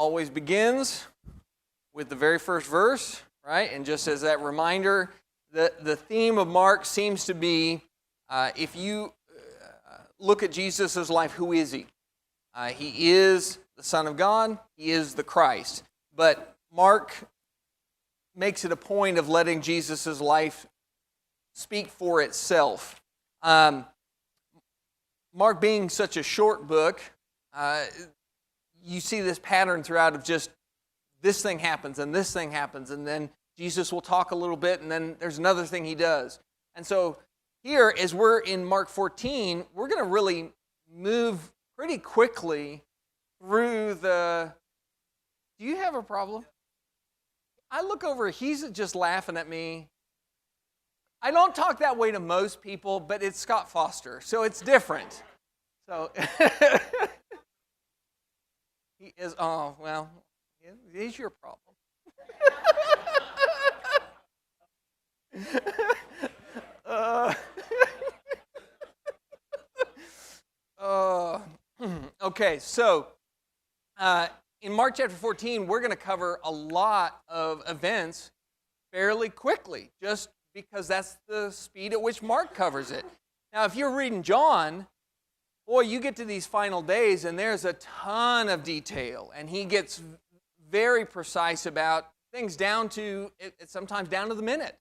always begins with the very first verse, right? And just as that reminder, the theme of Mark seems to be, if you look at Jesus' life, who is he? He is the Son of God. He is the Christ. But Mark makes it a point of letting Jesus' life speak for itself. Mark being such a short book, you see this pattern throughout of just this thing happens and this thing happens, and then Jesus will talk a little bit, and then there's another thing he does. And so here, as we're in Mark 14, we're going to really move pretty quickly through the... Do you have a problem? I look over, he's just laughing at me. I don't talk that way to most people, but it's Scott Foster, so it's different. So he is, oh, well, it is your problem. Okay, so in Mark chapter 14, we're going to cover a lot of events fairly quickly, just because that's the speed at which Mark covers it. Now, if you're reading John, boy, you get to these final days, and there's a ton of detail, and he gets very precise about things down to, sometimes down to the minute.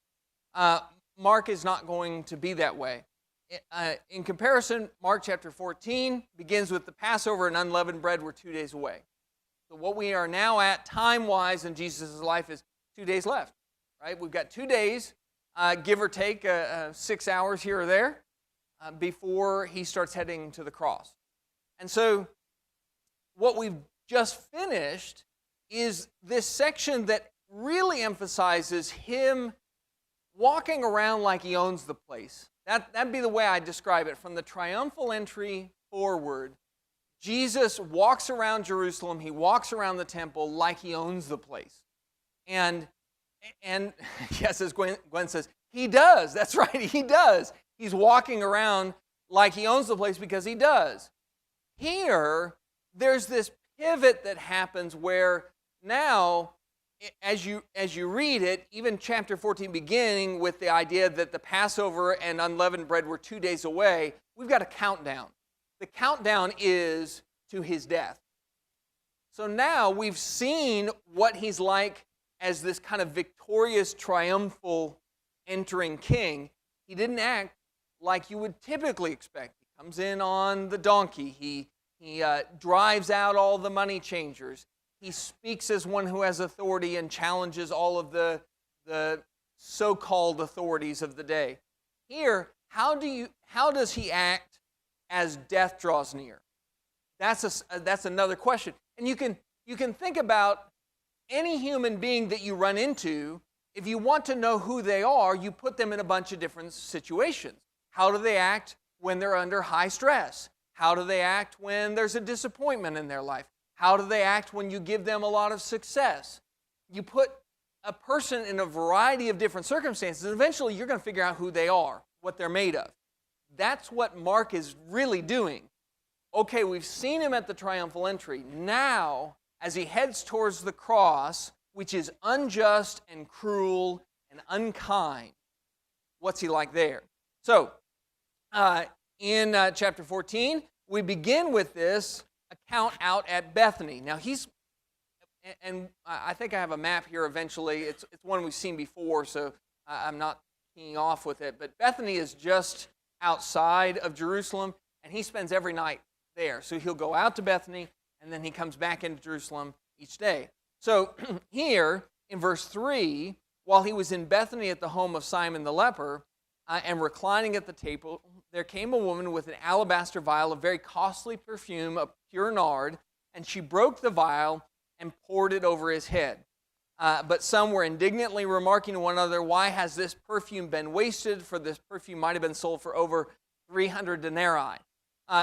Mark is not going to be that way. In comparison, Mark chapter 14 begins with the Passover and unleavened bread were 2 days away. So what we are now at time-wise in Jesus' life is 2 days left, right? We've got 2 days, give or take 6 hours here or there, before he starts heading to the cross. And so what we've just finished is this section that really emphasizes him walking around like he owns the place. That'd be the way I describe it. From the triumphal entry forward, Jesus walks around Jerusalem, he walks around the temple like he owns the place. And yes, as Gwen says, he does. That's right, he does. He's walking around like he owns the place because he does. Here, there's this pivot that happens where now, as you read it, even chapter 14 beginning with the idea that the Passover and unleavened bread were 2 days away, we've got a countdown. The countdown is to his death. So now we've seen what he's like as this kind of victorious, triumphal entering king. He didn't act like you would typically expect. He comes in on the donkey. He drives out all the money changers. He speaks as one who has authority and challenges all of the so-called authorities of the day. Here, how does he act as death draws near? That's another question. And you can think about any human being that you run into. If you want to know who they are, you put them in a bunch of different situations. How do they act when they're under high stress? How do they act when there's a disappointment in their life? How do they act when you give them a lot of success? You put a person in a variety of different circumstances, and eventually you're going to figure out who they are, what they're made of. That's what Mark is really doing. Okay, we've seen him at the triumphal entry. Now, as he heads towards the cross, which is unjust and cruel and unkind, what's he like there? So, in chapter 14, we begin with this account out at Bethany. Now and I think I have a map here eventually. It's one we've seen before, so I'm not keying off with it. But Bethany is just outside of Jerusalem, and he spends every night there. So he'll go out to Bethany, and then he comes back into Jerusalem each day. So here, in verse 3, while he was in Bethany at the home of Simon the leper, and reclining at the table, there came a woman with an alabaster vial of very costly perfume of pure nard, and she broke the vial and poured it over his head. But some were indignantly remarking to one another, "Why has this perfume been wasted? For this perfume might have been sold for over 300 denarii.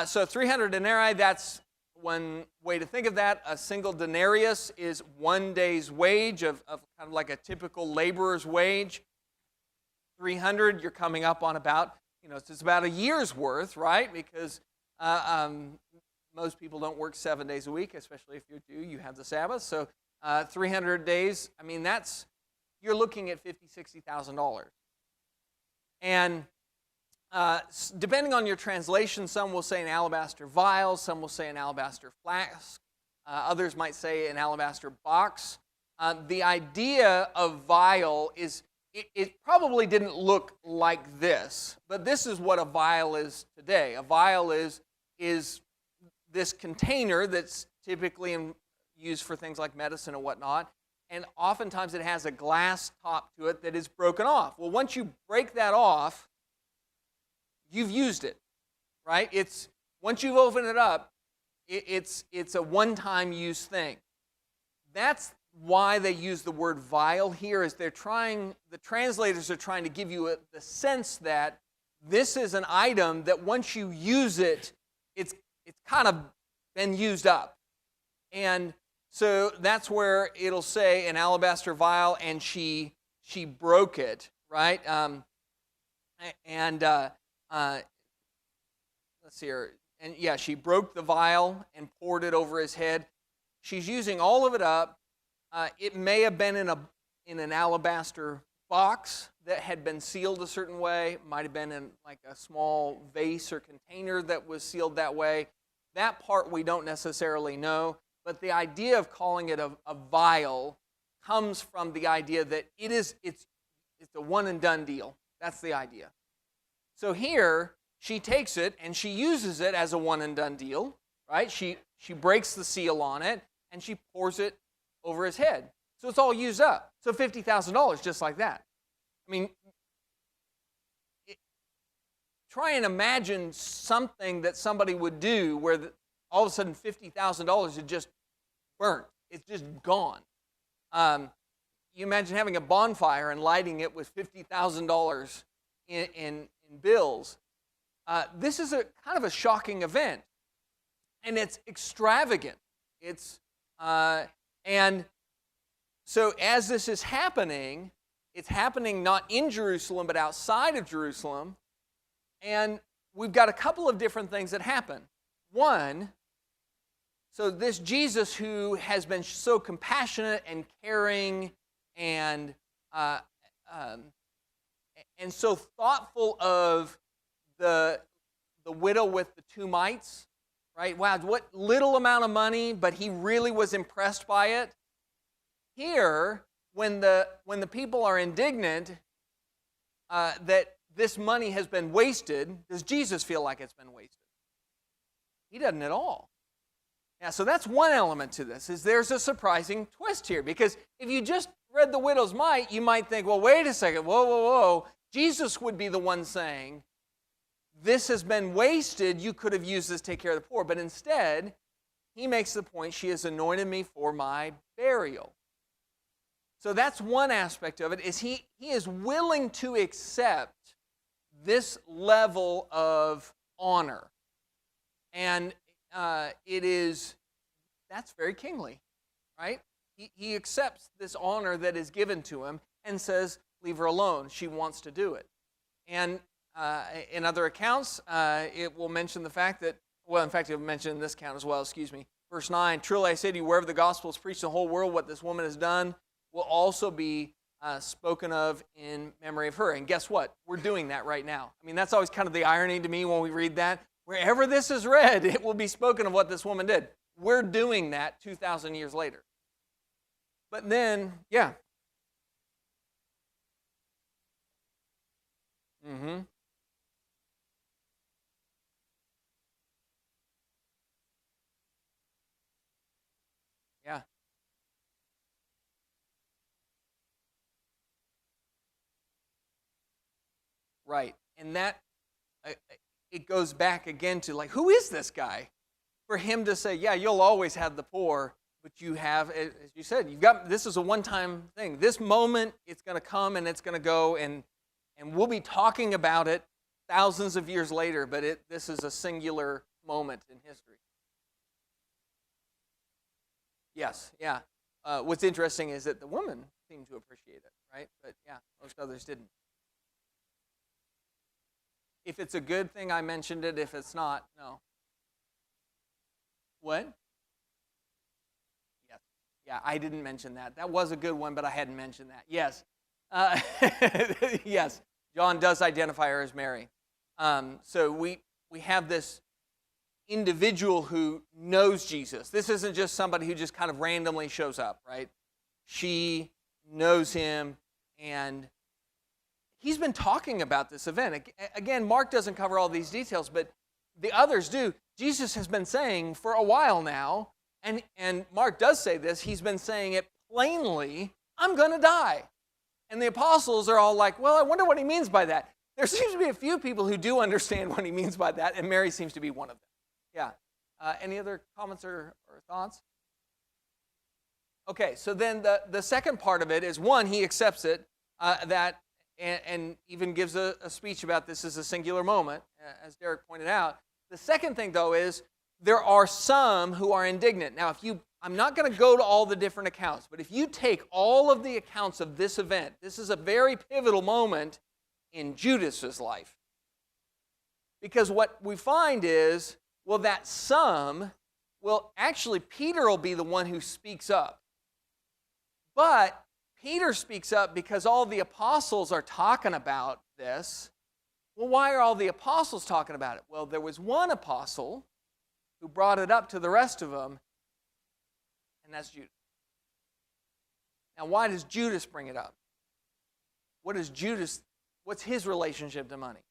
So 300 denarii, that's one way to think of that. A single denarius is 1 day's wage of kind of like a typical laborer's wage. 300, you're coming up on about, it's about a year's worth, right? Because most people don't work 7 days a week, especially if you do. You have the Sabbath. So 300 days, I mean, you're looking at $50,000, $60,000. And depending on your translation, some will say an alabaster vial, some will say an alabaster flask, others might say an alabaster box. The idea of vial is, it probably didn't look like this, but this is what a vial is today. A vial is this container that's typically used for things like medicine and whatnot, and oftentimes it has a glass top to it that is broken off. Well, once you break that off, you've used it, right? Once you've opened it up, it's a one-time use thing. That's why they use the word vial here, is the translators are trying to give you the sense that this is an item that once you use it, it's kind of been used up. And so that's where it'll say an alabaster vial, and she broke it, right? Let's see here. And yeah, she broke the vial and poured it over his head. She's using all of it up. It may have been in an alabaster box that had been sealed a certain way. It might have been in like a small vase or container that was sealed that way. That part we don't necessarily know, but the idea of calling it a vial comes from the idea that it's a one and done deal. That's the idea. So here she takes it and she uses it as a one and done deal, right? She breaks the seal on it and she pours it over his head. So it's all used up. So $50,000 just like that. I mean, try and imagine something that somebody would do where all of a sudden $50,000 is just burnt. It's just gone. You imagine having a bonfire and lighting it with $50,000 in bills. This is a kind of a shocking event, and it's extravagant. And so as this is happening, it's happening not in Jerusalem, but outside of Jerusalem. And we've got a couple of different things that happen. One, so this Jesus who has been so compassionate and caring and so thoughtful of the widow with the two mites, right? Wow, what little amount of money, but he really was impressed by it. Here, when the people are indignant that this money has been wasted, does Jesus feel like it's been wasted? He doesn't at all. Yeah, so that's one element to this, is there's a surprising twist here. Because if you just read the widow's mite, you might think, well, wait a second, whoa. Jesus would be the one saying, this has been wasted, you could have used this to take care of the poor. But instead, he makes the point, she has anointed me for my burial. So that's one aspect of it, is he is willing to accept this level of honor. And that's very kingly, right? He accepts this honor that is given to him and says, leave her alone. She wants to do it. And in other accounts, it will mention the fact that, well, in fact, it will mention in this account as well, Verse 9, truly I say to you, wherever the gospel is preached in the whole world, what this woman has done will also be spoken of in memory of her. And guess what? We're doing that right now. I mean, that's always kind of the irony to me when we read that. Wherever this is read, it will be spoken of what this woman did. We're doing that 2,000 years later. But then, yeah. Mm-hmm. Yeah. Right. And that, it goes back again to, like, who is this guy? For him to say, yeah, you'll always have the poor, but you have, as you said, this is a one-time thing. This moment, it's going to come and it's going to go, and we'll be talking about it thousands of years later, but this is a singular moment in history. Yes, yeah. What's interesting is that the woman seemed to appreciate it, right? But yeah, most others didn't. If it's a good thing, I mentioned it. If it's not, no. What? Yes. Yeah, I didn't mention that. That was a good one, but I hadn't mentioned that. Yes. Uh, yes, John does identify her as Mary. So we have this individual who knows Jesus. This isn't just somebody who just kind of randomly shows up, right? She knows him, and he's been talking about this event. Again, Mark doesn't cover all these details, but the others do. Jesus has been saying for a while now, and Mark does say this, he's been saying it plainly, I'm going to die. And the apostles are all like, well, I wonder what he means by that. There seems to be a few people who do understand what he means by that, and Mary seems to be one of them. Yeah. Any other comments or thoughts? Okay, so then the second part of it is, one, he accepts it, and even gives a speech about this as a singular moment, as Derek pointed out. The second thing, though, is there are some who are indignant. Now, I'm not going to go to all the different accounts, but if you take all of the accounts of this event, this is a very pivotal moment in Judas's life. Because what we find is, well, that some, well, actually, Peter will be the one who speaks up. But Peter speaks up because all the apostles are talking about this. Well, why are all the apostles talking about it? Well, there was one apostle who brought it up to the rest of them, and that's Judas. Now, why does Judas bring it up? What's his relationship to money?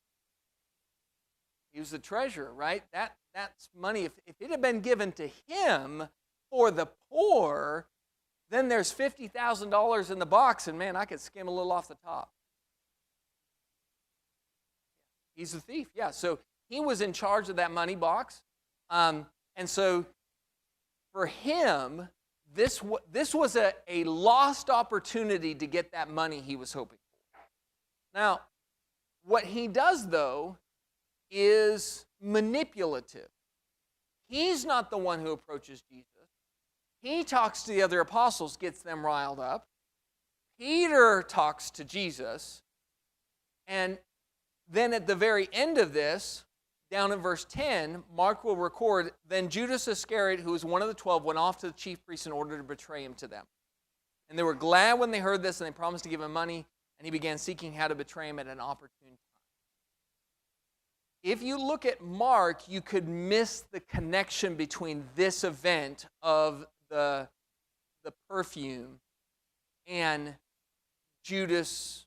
He was the treasurer, right? That's money. If it had been given to him for the poor, then there's $50,000 in the box, and man, I could skim a little off the top. He's a thief, yeah. So he was in charge of that money box. And so for him, this was a lost opportunity to get that money he was hoping for. Now, what he does, though, is manipulative. He's not the one who approaches Jesus. He talks to the other apostles, gets them riled up. Peter talks to Jesus. And then at the very end of this, down in verse 10, Mark will record, then Judas Iscariot, who was one of the 12, went off to the chief priests in order to betray him to them. And they were glad when they heard this, and they promised to give him money, and he began seeking how to betray him at an opportune time. If you look at Mark, you could miss the connection between this event of the perfume and Judas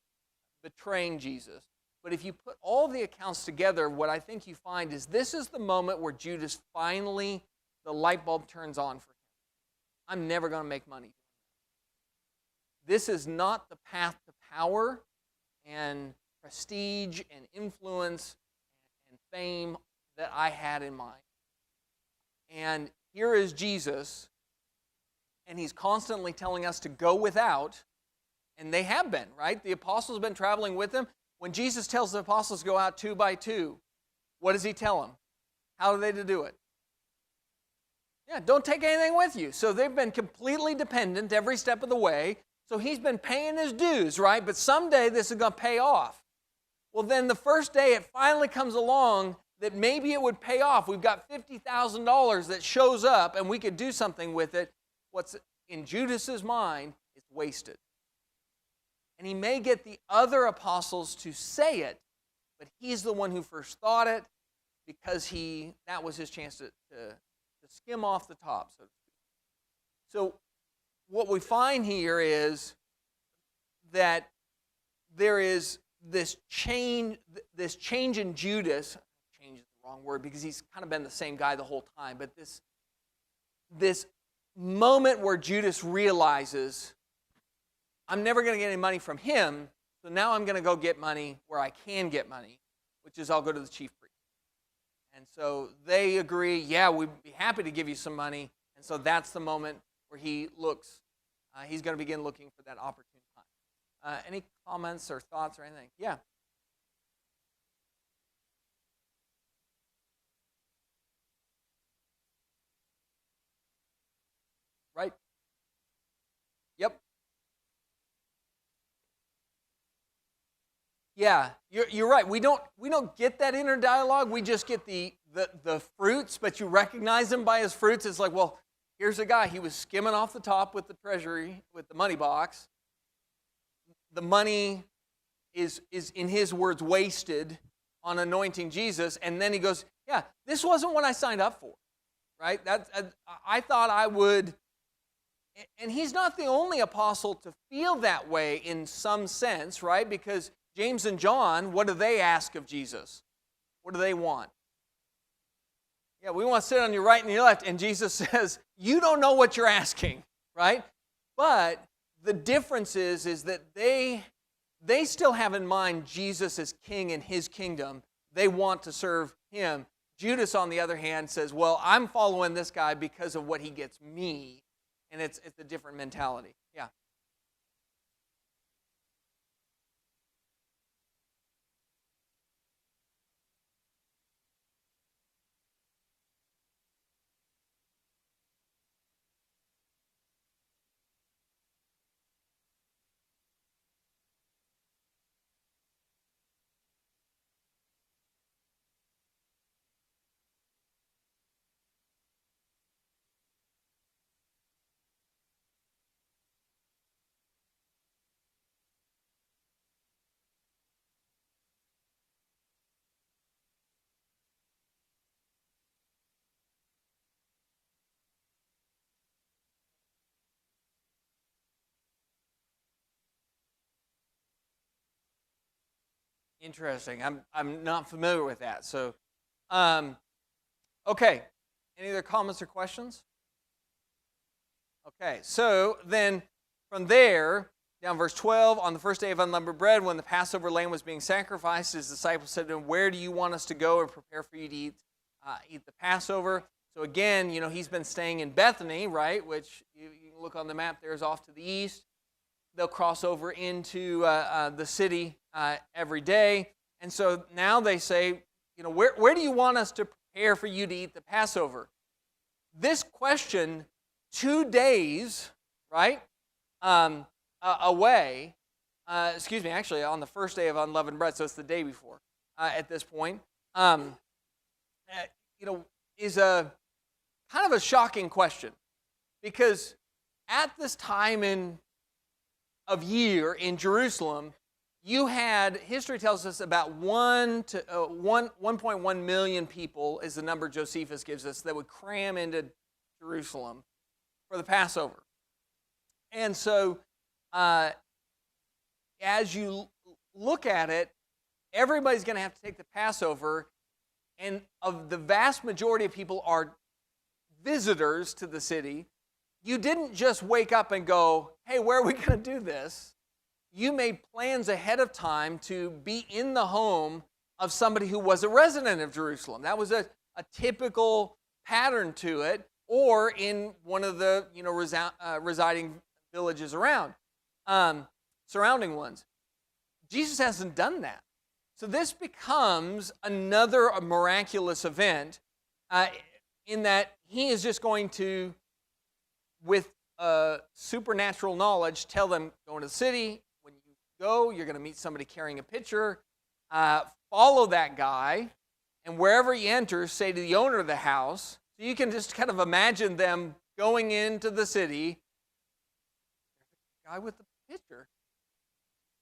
betraying Jesus. But if you put all the accounts together, what I think you find is this is the moment where Judas finally, the light bulb turns on for him. I'm never going to make money. This is not the path to power and prestige and influence and fame that I had in mind. And here is Jesus, and he's constantly telling us to go without, and they have been, right? The apostles have been traveling with him. When Jesus tells the apostles to go out 2 by 2, what does he tell them? How are they to do it? Yeah, don't take anything with you. So they've been completely dependent every step of the way. So he's been paying his dues, right? But someday this is going to pay off. Well, then the first day it finally comes along that maybe it would pay off. We've got $50,000 that shows up and we could do something with it. What's in Judas's mind is wasted. And he may get the other apostles to say it, but he's the one who first thought it because that was his chance to skim off the top, so to speak. So what we find here is that there is this change in Judas. Change is the wrong word because he's kind of been the same guy the whole time, but this moment where Judas realizes, I'm never going to get any money from him, so now I'm going to go get money where I can get money, which is I'll go to the chief priest. And so they agree, yeah, we'd be happy to give you some money. And so that's the moment where he looks, he's going to begin looking for that opportune time. Any comments or thoughts or anything? Yeah. Right? Yep. Yeah, You're right. We don't get that inner dialogue. We just get the fruits, but you recognize him by his fruits. It's like, well, here's a guy. He was skimming off the top with the treasury, with the money box. The money is in his words wasted on anointing Jesus, and then he goes, yeah, this wasn't what I signed up for, right? I thought I would. And he's not the only apostle to feel that way in some sense, right? Because James and John, what do they ask of Jesus? What do they want? Yeah, we want to sit on your right and your left. And Jesus says, you don't know what you're asking, right? But the difference is that they still have in mind Jesus as king in his kingdom. They want to serve him. Judas, on the other hand, says, well, I'm following this guy because of what he gets me. And it's a different mentality. Yeah. Interesting. I'm not familiar with that. So, okay. Any other comments or questions? Okay. So then, from there, down verse 12, on the first day of unleavened bread, when the Passover lamb was being sacrificed, his disciples said to him, "Where do you want us to go and prepare for you to eat the Passover?" So again, he's been staying in Bethany, right? Which you can look on the map. There's off to the east. They'll cross over into the city every day. And so now they say, where do you want us to prepare for you to eat the Passover? This question, 2 days, right, away, actually on the first day of unleavened bread, so it's the day before at this point, is a kind of a shocking question, because at this time of year in Jerusalem, you had, history tells us, about 1.1 million people is the number Josephus gives us that would cram into Jerusalem for the Passover. And so as you look at it, everybody's going to have to take the Passover, and of the vast majority of people are visitors to the city. You didn't just wake up and go, hey, where are we going to do this? You made plans ahead of time to be in the home of somebody who was a resident of Jerusalem. That was a typical pattern to it, or in one of the residing villages around, surrounding ones. Jesus hasn't done that. So this becomes another miraculous event in that he is just going to, with supernatural knowledge, tell them, go into the city. When you go, you're going to meet somebody carrying a pitcher. Follow that guy, and wherever he enters, say to the owner of the house. So you can just kind of imagine them going into the city. The guy with the pitcher.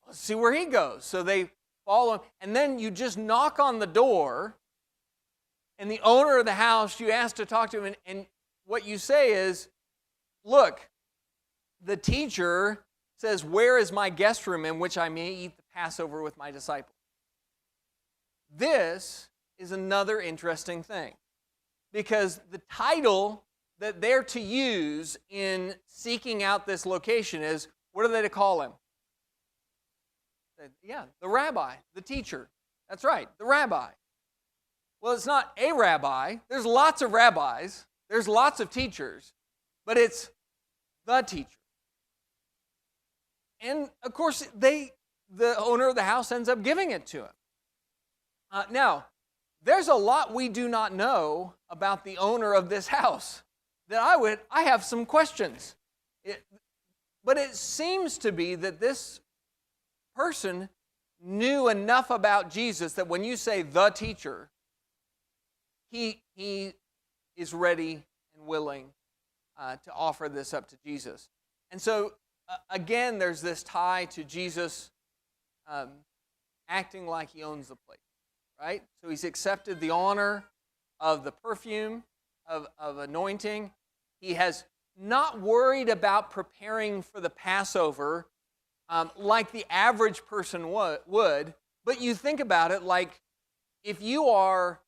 Let's see where he goes. So they follow him, and then you just knock on the door, and the owner of the house, you ask to talk to him, and what you say is, look, the teacher says, where is my guest room in which I may eat the Passover with my disciples? This is another interesting thing, because the title that they're to use in seeking out this location is, what are they to call him? Yeah, the rabbi, the teacher. That's right, the rabbi. Well, it's not a rabbi. There's lots of rabbis. There's lots of teachers. But it's the teacher. And, of course, the owner of the house ends up giving it to him. Now, there's a lot we do not know about the owner of this house that I have some questions. But it seems to be that this person knew enough about Jesus that when you say the teacher, he is ready and willing to offer this up to Jesus. And so, again, there's this tie to Jesus acting like he owns the place, right? So he's accepted the honor of the perfume, of anointing. He has not worried about preparing for the Passover like the average person would. But you think about it, like if you are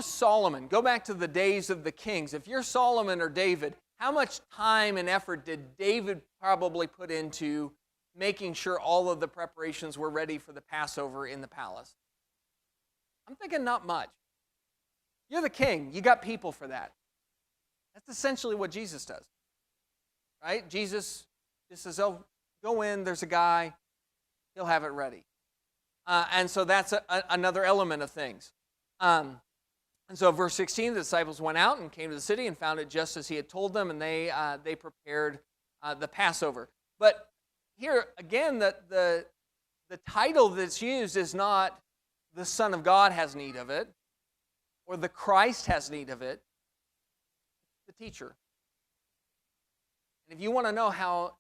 Solomon, go back to the days of the kings. If you're Solomon or David, how much time and effort did David probably put into making sure all of the preparations were ready for the Passover in the palace? I'm thinking not much. You're the king. You got people for that. That's essentially what Jesus does, right? Jesus just says, oh, go in, there's a guy, he'll have it ready. And so that's another element of things. And so verse 16, the disciples went out and came to the city and found it just as he had told them, and they prepared the Passover. But here, again, the title that's used is not the Son of God has need of it, or the Christ has need of it. The teacher. And if you want to know how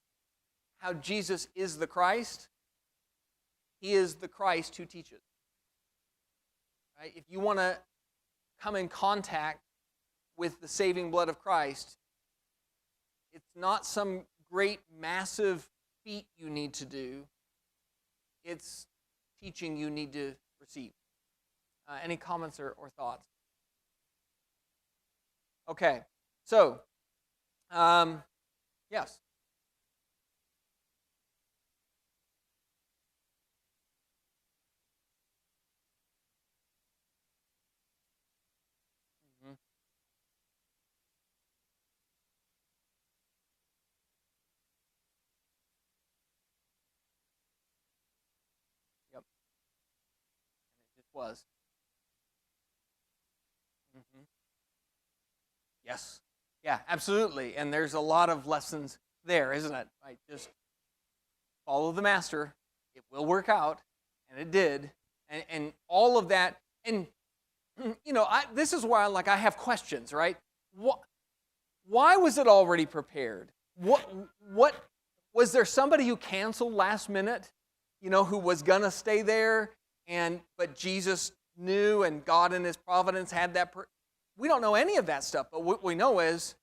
Jesus is the Christ, he is the Christ who teaches. Right? If you want to come in contact with the saving blood of Christ, it's not some great massive feat you need to do. It's teaching you need to receive. Any comments or thoughts? Okay. So, yes. Mm-hmm. Yep. And it just was. Mm-hmm. Yes. Yeah, absolutely. And there's a lot of lessons there, isn't it? Right? Just follow the master. It will work out. And it did. And all of that. And, you know, this is why I have questions, right? Why was it already prepared? What was there somebody who canceled last minute, you know, who was going to stay there, but Jesus knew and God in his providence had that we don't know any of that stuff, but what we know is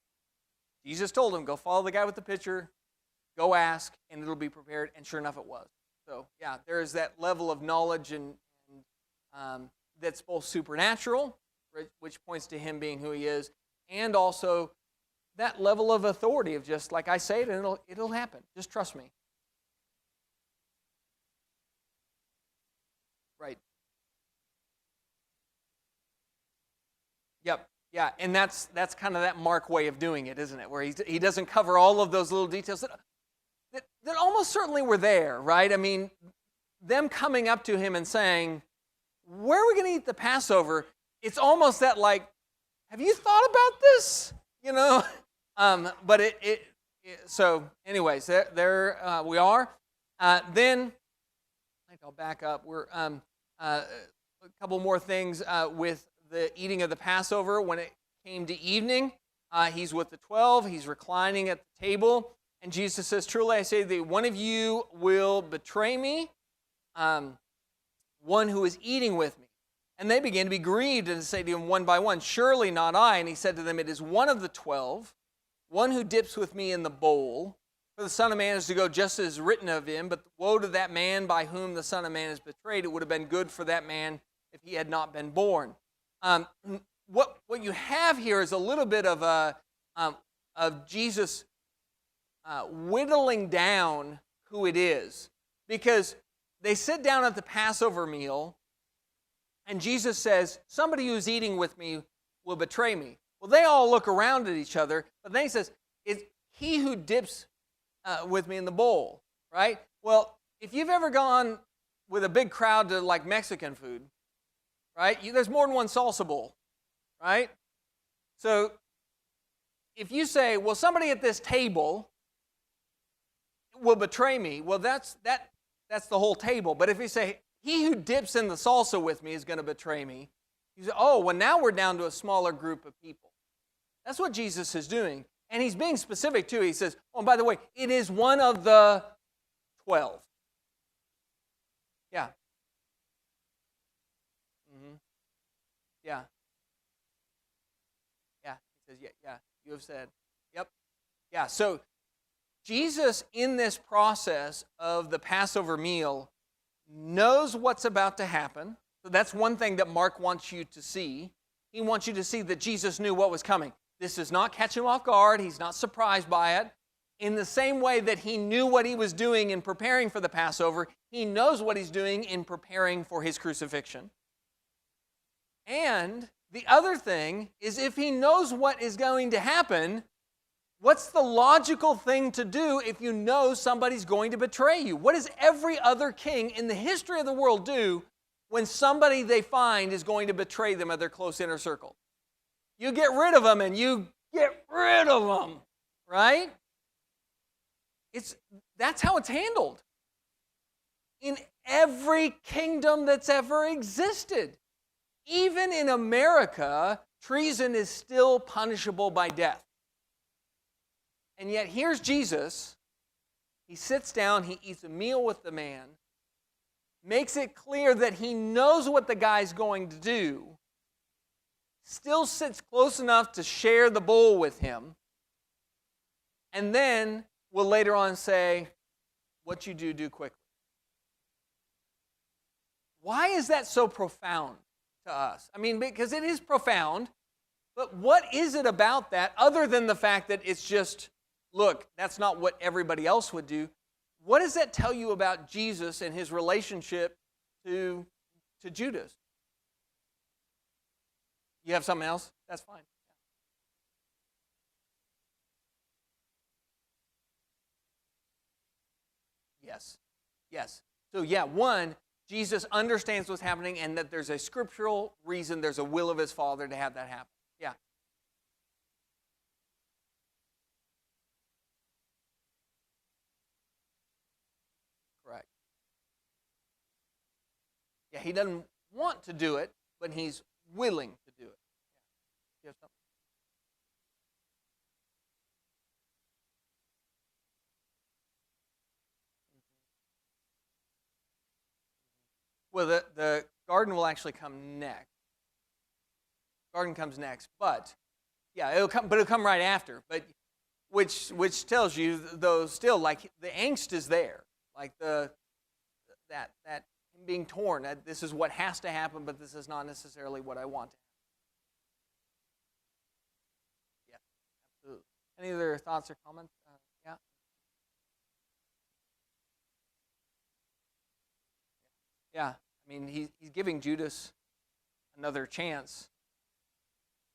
Jesus told him, go follow the guy with the pitcher, go ask, and it'll be prepared, and sure enough it was. So, yeah, there is that level of knowledge and that's both supernatural, which points to him being who he is, and also that level of authority of just, like I say it, and it'll happen. Just trust me. Right. Yep. Yeah, and that's kind of that Mark way of doing it, isn't it? Where he doesn't cover all of those little details that almost certainly were there, right? I mean, them coming up to him and saying, where are we going to eat the Passover? It's almost that like, have you thought about this? You know? But so anyways, there we are. Then, I think I'll back up. We're a couple more things with the eating of the Passover. When it came to evening, he's with the 12. He's reclining at the table. And Jesus says, truly I say to thee, one of you will betray me, one who is eating with me. And they began to be grieved and to say to him one by one, surely not I. And he said to them, it is one of the 12, one who dips with me in the bowl. For the Son of Man is to go just as written of him, but woe to that man by whom the Son of Man is betrayed. It would have been good for that man if he had not been born. What you have here is a little bit of Jesus whittling down who it is, because they sit down at the Passover meal, and Jesus says, somebody who's eating with me will betray me. Well, they all look around at each other, but then he says, it's he who dips with me in the bowl, right? Well, if you've ever gone with a big crowd to like Mexican food, right? There's more than one salsa bowl, right? So if you say, well, somebody at this table will betray me, well, that's that's the whole table. But if you say, he who dips in the salsa with me is going to betray me, you say, oh, well, now we're down to a smaller group of people. That's what Jesus is doing. And he's being specific, too. He says, oh, and by the way, it is one of the 12. Yeah. Mm-hmm. Yeah. Yeah. He says, yeah, you have said. Yep. Yeah, so Jesus, in this process of the Passover meal, knows what's about to happen. So that's one thing that Mark wants you to see. He wants you to see that Jesus knew what was coming. This does not catch him off guard. He's not surprised by it. In the same way that he knew what he was doing in preparing for the Passover, he knows what he's doing in preparing for his crucifixion. And the other thing is, if he knows what is going to happen, what's the logical thing to do if you know somebody's going to betray you? What does every other king in the history of the world do when somebody they find is going to betray them at their close inner circle? You get rid of them, and you get rid of them, right? That's how it's handled in every kingdom that's ever existed. Even in America, treason is still punishable by death. And yet here's Jesus. He sits down, he eats a meal with the man, makes it clear that he knows what the guy's going to do, still sits close enough to share the bowl with him, and then will later on say, what you do quickly. Why is that so profound to us? I mean, because it is profound, but what is it about that other than the fact that it's just, look, that's not what everybody else would do? What does that tell you about Jesus and his relationship to Judas? You have something else? That's fine. Yes. So yeah, one, Jesus understands what's happening and that there's a scriptural reason, there's a will of his Father to have that happen. Yeah. Correct. Yeah, he doesn't want to do it, but he's willing to do it. Yeah. You have something? Well, the garden will actually come next. Garden comes next, but yeah, it'll come right after. But which tells you, though, still, like, the angst is there, like that him being torn. This is what has to happen, but this is not necessarily what I want to happen. Yeah, absolutely. Any other thoughts or comments? Yeah. Yeah, I mean, he's giving Judas another chance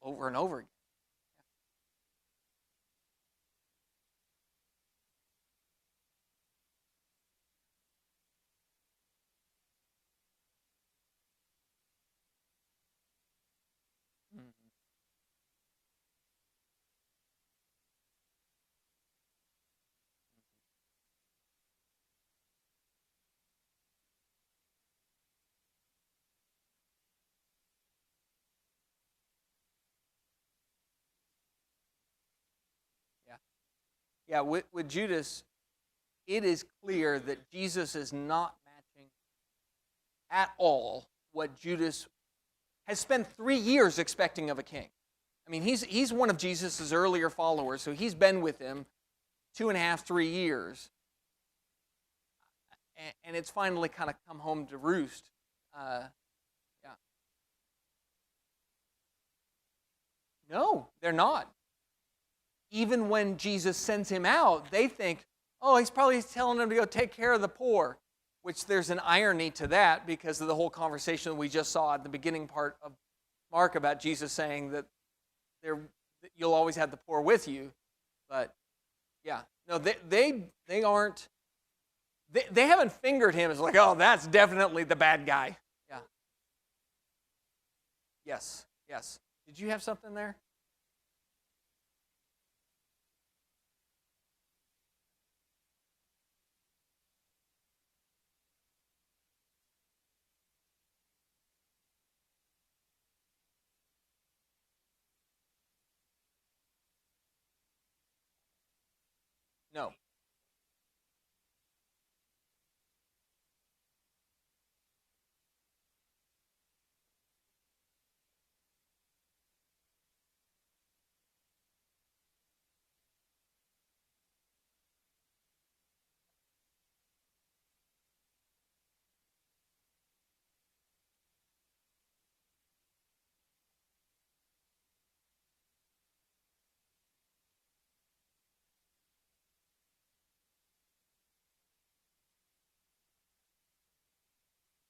over and over again. Yeah. Mhm. Yeah, yeah. With Judas, it is clear that Jesus is not matching at all what Judas has spent 3 years expecting of a king. I mean, he's one of Jesus' earlier followers, so he's been with him 2.5, 3 years. And it's finally kind of come home to roost. Yeah. No, they're not. Even when Jesus sends him out, they think, oh, he's probably telling them to go take care of the poor, which there's an irony to that because of the whole conversation that we just saw at the beginning part of Mark about Jesus saying that you'll always have the poor with you. But yeah, no, they aren't. They haven't fingered him as like, oh, that's definitely the bad guy. Yeah. Yes. Did you have something there? No.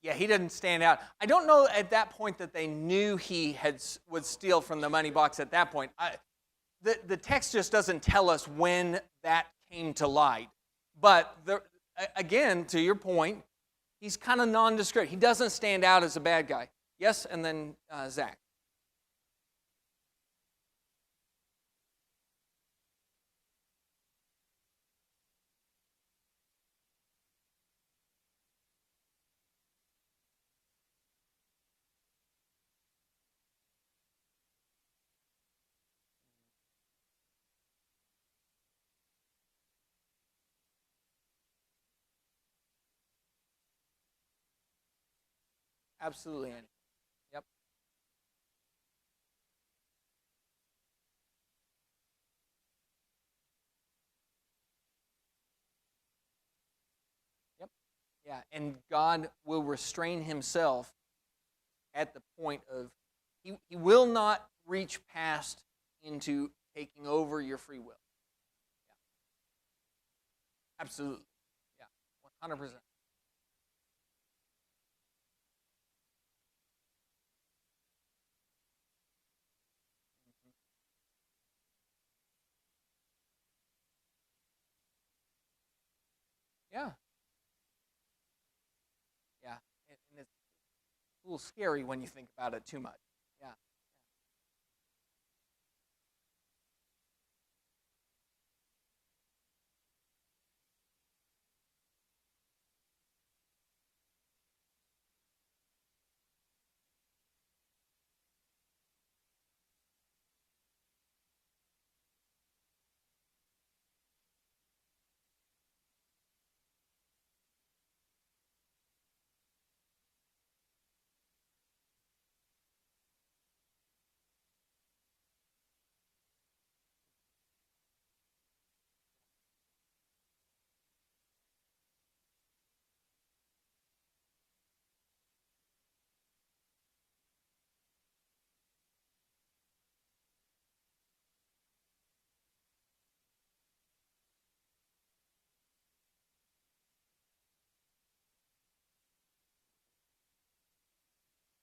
Yeah, he didn't stand out. I don't know at that point that they knew he would steal from the money box at that point. The text just doesn't tell us when that came to light. But again, to your point, he's kind of nondescript. He doesn't stand out as a bad guy. Yes, and then Zach. Absolutely, Andy. Yep. Yep. Yeah, and God will restrain himself at the point of, he will not reach past into taking over your free will. Yeah. Absolutely. Yeah, 100%. Mhm. Yeah, yeah. And it's a little scary when you think about it too much. Yeah.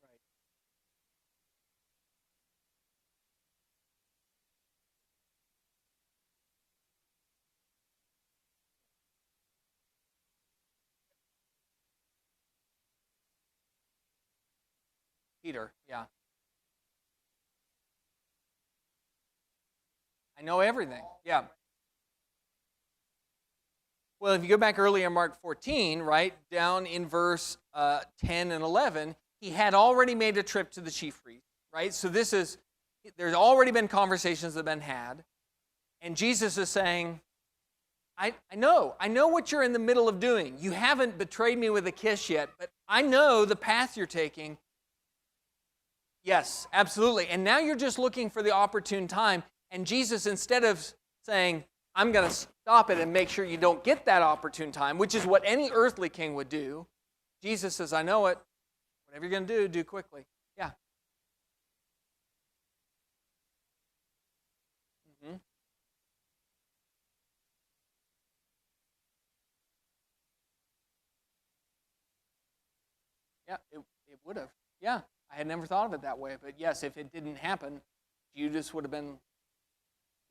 Right. Peter. Yeah. I know everything. Yeah. Well, if you go back earlier in Mark 14, right, down in verse 10 and 11, he had already made a trip to the chief priest, right? So there's already been conversations that have been had. And Jesus is saying, I know what you're in the middle of doing. You haven't betrayed me with a kiss yet, but I know the path you're taking. Yes, absolutely. And now you're just looking for the opportune time. And Jesus, instead of saying, I'm going to stop it and make sure you don't get that opportune time, which is what any earthly king would do, Jesus says, I know it. Whatever you're going to do quickly. Yeah. Mm-hmm. Yeah, it would have. Yeah, I had never thought of it that way. But yes, if it didn't happen, Judas would have been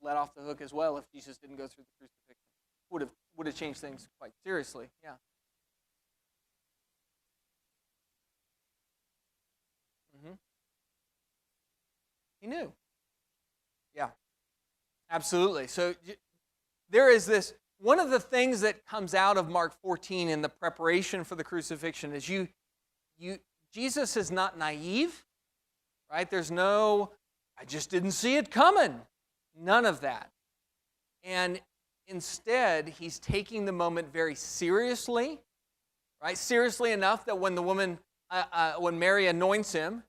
let off the hook as well if Jesus didn't go through the crucifixion. Would have changed things quite seriously. Yeah. Mm-hmm. He knew. Yeah, absolutely. So there is this, one of the things that comes out of Mark 14 in the preparation for the crucifixion is Jesus is not naive, right? There's no, I just didn't see it coming. None of that. And instead, he's taking the moment very seriously, right? Seriously enough that when the woman, when Mary anoints him,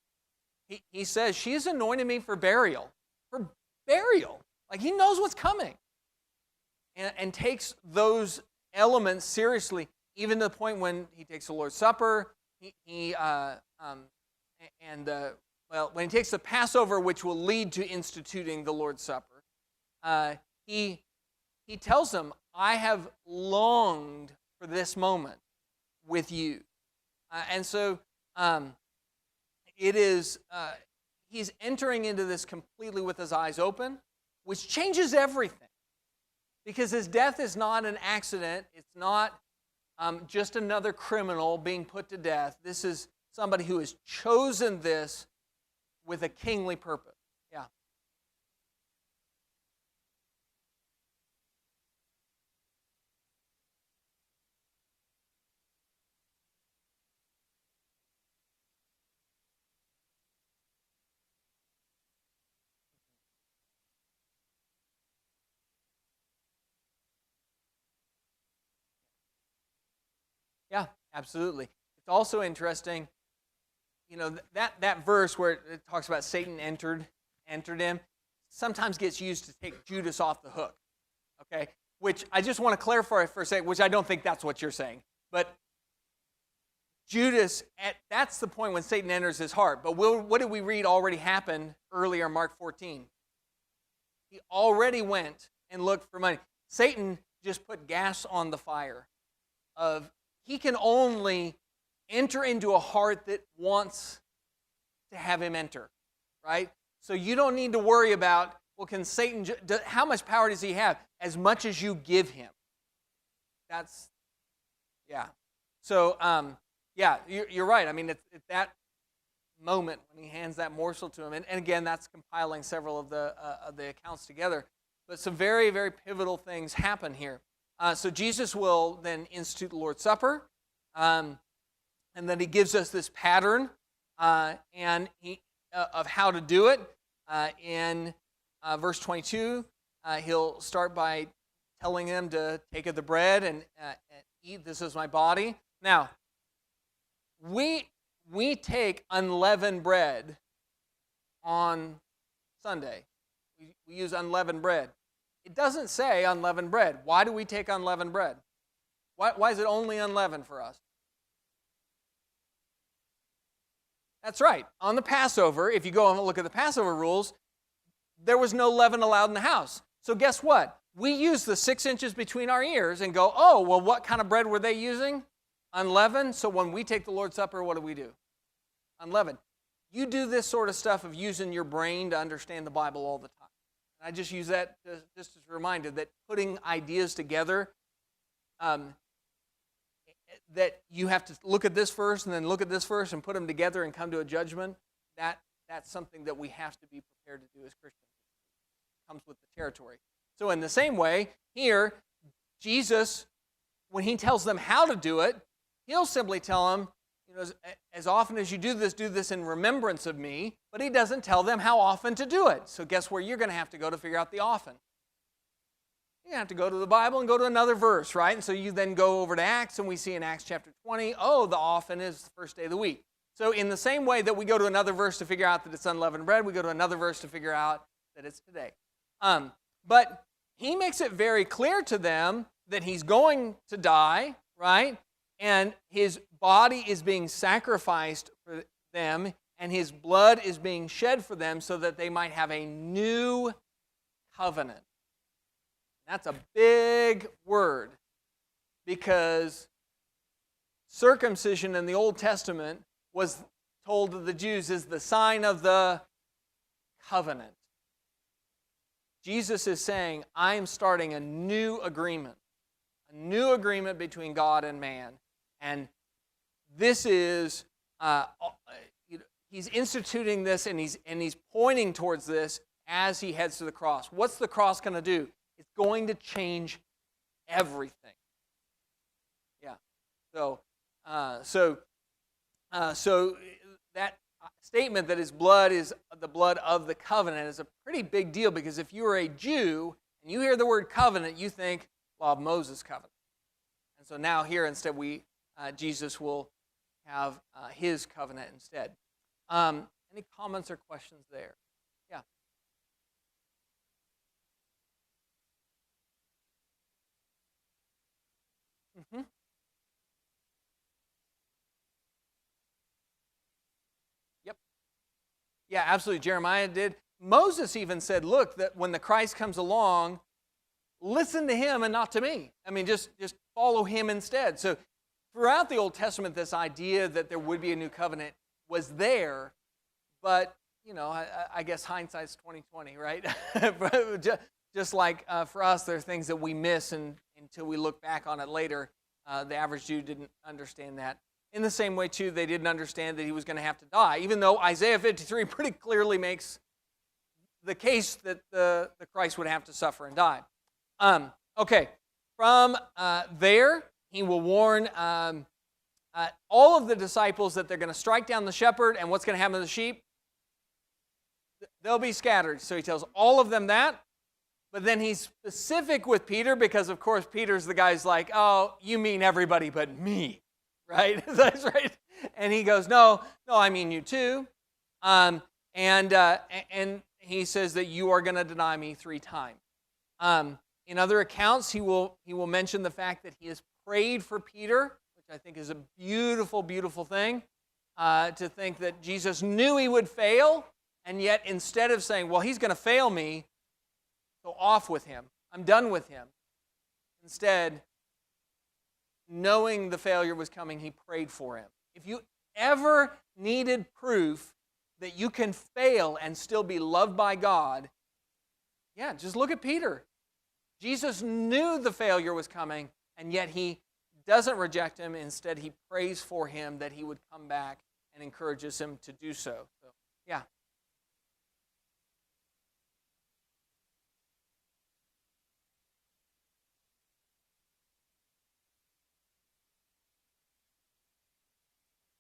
he says, she has anointed me for burial. For burial. Like he knows what's coming. And takes those elements seriously, even to the point when he takes the Lord's Supper, when he takes the Passover, which will lead to instituting the Lord's Supper, he tells them, I have longed for this moment with you. And so it is, he's entering into this completely with his eyes open, which changes everything. Because his death is not an accident. It's not just another criminal being put to death. This is somebody who has chosen this with a kingly purpose. Yeah. Yeah, absolutely. It's also interesting, that verse where it talks about Satan entered him, sometimes gets used to take Judas off the hook, okay? Which I just want to clarify for a second, which I don't think that's what you're saying. But Judas, that's the point when Satan enters his heart. But what did we read already happened earlier in Mark 14? He already went and looked for money. Satan just put gas on the fire of he can only enter into a heart that wants to have him enter, right? So you don't need to worry about, well, can Satan, how much power does he have? As much as you give him. That's, yeah. So, you're right. I mean, at that moment when he hands that morsel to him, and again, that's compiling several of the accounts together, but some very, very pivotal things happen here. So Jesus will then institute the Lord's Supper, and then he gives us this pattern of how to do it. In verse 22, he'll start by telling them to take of the bread and eat. This is my body. Now, we take unleavened bread on Sunday. We use unleavened bread. It doesn't say unleavened bread. Why do we take unleavened bread? Why is it only unleavened for us? That's right. On the Passover, if you go and look at the Passover rules, there was no leaven allowed in the house. So guess what? We use the 6 inches between our ears and go, oh, well, what kind of bread were they using? Unleavened. So when we take the Lord's Supper, what do? Unleavened. You do this sort of stuff of using your brain to understand the Bible all the time. I just use that just as a reminder that putting ideas together, that you have to look at this first and then look at this first and put them together and come to a judgment, that's something that we have to be prepared to do as Christians. It comes with the territory. So in the same way, here, Jesus, when he tells them how to do it, he'll simply tell them, as often as you do this in remembrance of me, but he doesn't tell them how often to do it. So guess where you're going to have to go to figure out the often? You're going to have to go to the Bible and go to another verse, right? And so you then go over to Acts, and we see in Acts chapter 20, the often is the first day of the week. So in the same way that we go to another verse to figure out that it's unleavened bread, we go to another verse to figure out that it's today. But he makes it very clear to them that he's going to die, right? And his body is being sacrificed for them, and his blood is being shed for them so that they might have a new covenant. That's a big word, because circumcision in the Old Testament was told to the Jews is the sign of the covenant. Jesus is saying, I am starting a new agreement between God and man. And this is, he's instituting this, and he's pointing towards this as he heads to the cross. What's the cross going to do? It's going to change everything. Yeah. So that statement that his blood is the blood of the covenant is a pretty big deal, because if you were a Jew and you hear the word covenant, you think, well, Moses' covenant. And so now here instead Jesus will have his covenant instead. Any comments or questions there? Yeah. Mm-hmm. Yep. Yeah, absolutely. Jeremiah did. Moses even said, look, that when the Christ comes along, listen to him and not to me. I mean, just follow him instead. So throughout the Old Testament, this idea that there would be a new covenant was there, but, I guess hindsight's 20/20, right? Just like for us, there are things that we miss until we look back on it later. The average Jew didn't understand that. In the same way, too, they didn't understand that he was going to have to die, even though Isaiah 53 pretty clearly makes the case that the Christ would have to suffer and die. Okay, from there, he will warn all of the disciples that they're going to strike down the shepherd, and what's going to happen to the sheep? They'll be scattered. So he tells all of them that. But then he's specific with Peter because, of course, Peter's the guy's like, oh, you mean everybody but me, right? That's right. And he goes, no, I mean you too. And he says that you are going to deny me 3 times. In other accounts, he will mention the fact that he has prayed for Peter, which I think is a beautiful, beautiful thing, to think that Jesus knew he would fail, and yet instead of saying, well, he's going to fail me, so off with him, I'm done with him. Instead, knowing the failure was coming, he prayed for him. If you ever needed proof that you can fail and still be loved by God, yeah, just look at Peter. Jesus knew the failure was coming, and yet he doesn't reject him. Instead, he prays for him that he would come back and encourages him to do so. So, yeah.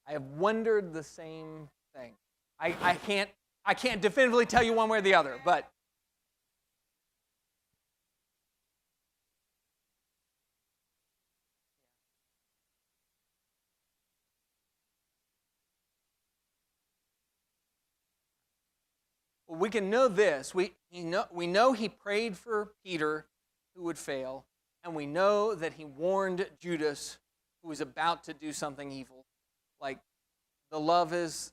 I have wondered the same thing. I can't definitively tell you one way or the other, but we can know this. We know he prayed for Peter, who would fail, and we know that he warned Judas, who was about to do something evil. Like, the love was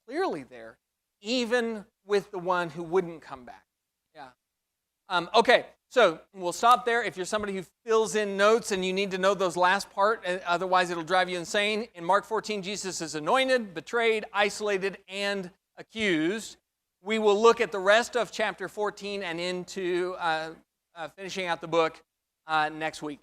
clearly there, even with the one who wouldn't come back. Yeah. Okay, so we'll stop there. If you're somebody who fills in notes and you need to know those last part, otherwise it'll drive you insane. In Mark 14, Jesus is anointed, betrayed, isolated, and accused. We will look at the rest of chapter 14 and into finishing out the book next week.